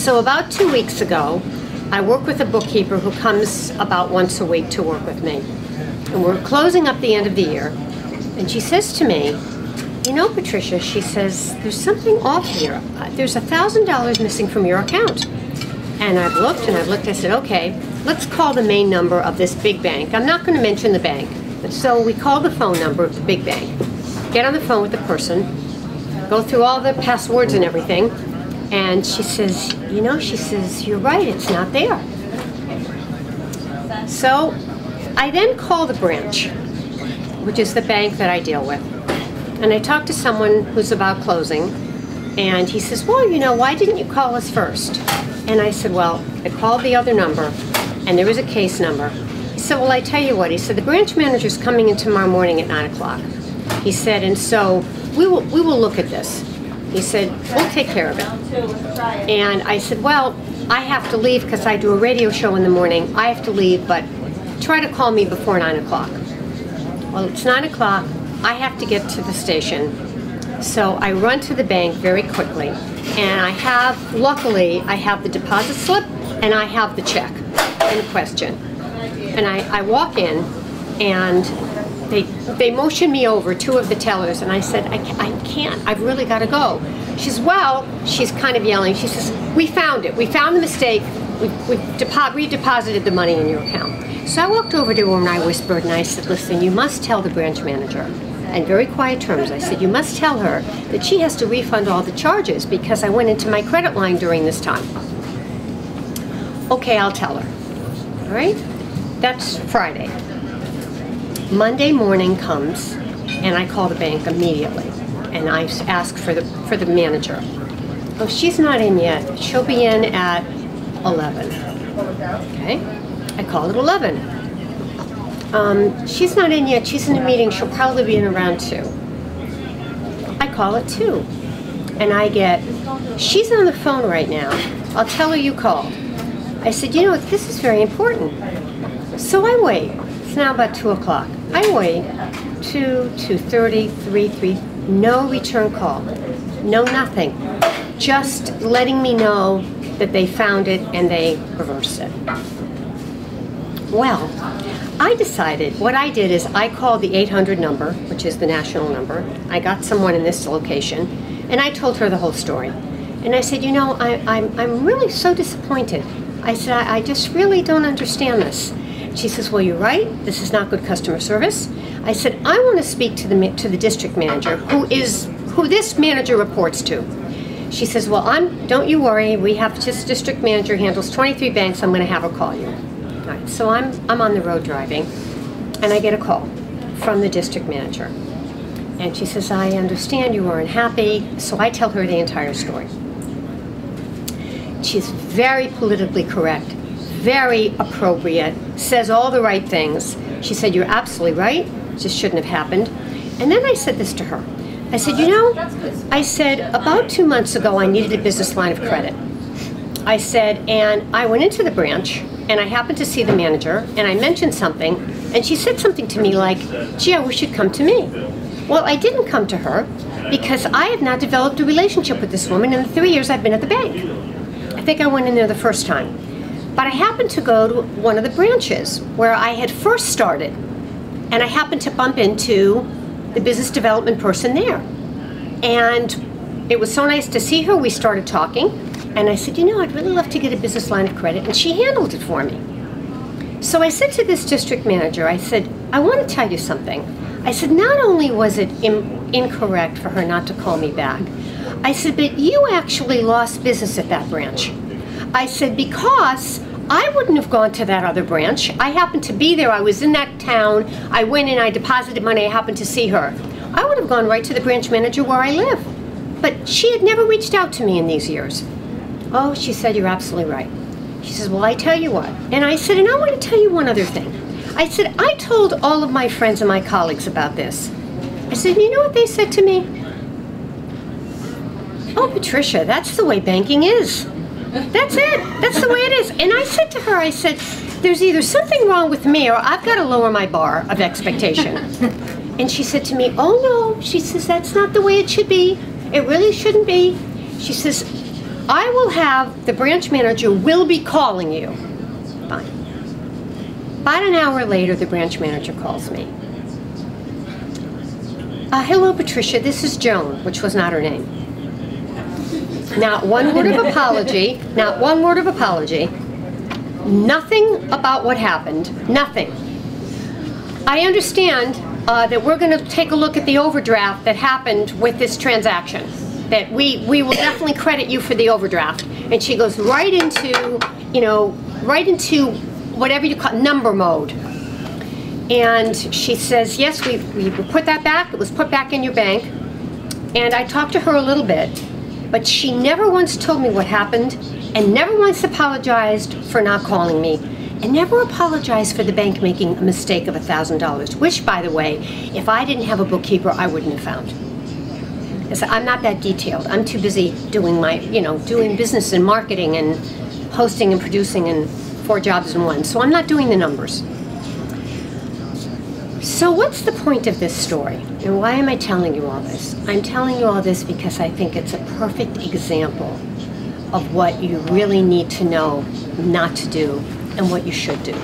So about 2 weeks ago, I work with a bookkeeper who comes about once a week to work with me. And we're closing up the end of the year. And she says to me, you know, Patricia, she says, there's something off here. There's $1,000 missing from your account. And I've looked and I've looked. I said, okay, let's call the main number of this big bank. I'm not going to mention the bank. So we call the phone number of the big bank. Get on the phone with the person, go through all the passwords and everything. And she says, you know, she says, you're right, it's not there. So I then call the branch, which is the bank that I deal with. And I talked to someone who's about closing, and he says, well, you know, why didn't you call us first? And I said, well, I called the other number, and there was a case number. He said, well, I tell you what, he said, the branch manager's coming in tomorrow morning at 9 o'clock. He said, and so we will look at this. He said, we'll take care of it. And I said, well, I have to leave because I do a radio show in the morning. I have to leave, but try to call me before 9 o'clock. Well, it's 9 o'clock. I have to get to the station. So I run to the bank very quickly. And luckily, I have the deposit slip and I have the check in question. And I walk in and they motion me over, two of the tellers, and I said, I can't, I've really got to go. She says, well, she's kind of yelling, she says, we found it, we found the mistake, we redeposited the money in your account. So I walked over to her and I whispered and I said, listen, you must tell the branch manager. In very quiet terms, I said, you must tell her that she has to refund all the charges because I went into my credit line during this time. Okay, I'll tell her. All right? That's Friday. Monday morning comes, and I call the bank immediately, and I ask for the manager. Oh, she's not in yet. She'll be in at 11. Okay, I call at 11. She's not in yet. She's in a meeting. She'll probably be in around 2. I call at 2, and I get, she's on the phone right now. I'll tell her you called. I said, you know, this is very important. So I wait. It's now about 2 o'clock. I wait, 2, 2:30, 3, no return call, no nothing. Just letting me know that they found it and they reversed it. Well, I decided, what I did is I called the 800 number, which is the national number. I got someone in this location, and I told her the whole story. And I said, you know, I'm really so disappointed. I said, I just really don't understand this. She says, well, you're right. This is not good customer service. I said, I want to speak to the district manager, who this manager reports to. She says, well, don't you worry. We have just district manager handles 23 banks. I'm going to have her call you. All right. So I'm on the road driving, and I get a call from the district manager. And she says, I understand you were unhappy. So I tell her the entire story. She's very politically correct, very appropriate, says all the right things. She said, you're absolutely right, just shouldn't have happened. And then I said this to her. I said, you know, I said, about 2 months ago, I needed a business line of credit. I said, and I went into the branch, and I happened to see the manager, and I mentioned something, and she said something to me like, gee, I wish you'd come to me. Well, I didn't come to her because I have not developed a relationship with this woman in the 3 years I've been at the bank. I think I went in there the first time. But I happened to go to one of the branches where I had first started, and I happened to bump into the business development person there. And it was so nice to see her. We started talking, and I said, you know, I'd really love to get a business line of credit, and she handled it for me. So I said to this district manager, I said, I want to tell you something. I said, not only was it incorrect for her not to call me back, I said, but you actually lost business at that branch. I said, because I wouldn't have gone to that other branch. I happened to be there. I was in that town. I went in, I deposited money. I happened to see her. I would have gone right to the branch manager where I live. But she had never reached out to me in these years. Oh, she said, you're absolutely right. She says, well, I tell you what. And I said, and I want to tell you one other thing. I said, I told all of my friends and my colleagues about this. I said, you know what they said to me? Oh, Patricia, that's the way banking is. That's it. That's the way it is. And I said to her, I said, there's either something wrong with me or I've got to lower my bar of expectation. And she said to me, oh no, she says, that's not the way it should be. It really shouldn't be. She says, I will have, the branch manager will be calling you. Fine. About an hour later, the branch manager calls me. Hello, Patricia, this is Joan, which was not her name. Not one word of apology, not one word of apology. Nothing about what happened, nothing. I understand that we're going to take a look at the overdraft that happened with this transaction. That we will definitely credit you for the overdraft. And she goes right into, right into whatever you call number mode. And she says, yes, we put that back. It was put back in your bank. And I talked to her a little bit, but she never once told me what happened and never once apologized for not calling me. And never apologized for the bank making a mistake of $1,000, which, by the way, if I didn't have a bookkeeper, I wouldn't have found. I'm not that detailed. I'm too busy doing my, doing business and marketing and hosting and producing and 4 jobs in one. So I'm not doing the numbers. So what's the point of this story? And why am I telling you all this? I'm telling you all this because I think it's a perfect example of what you really need to know not to do and what you should do.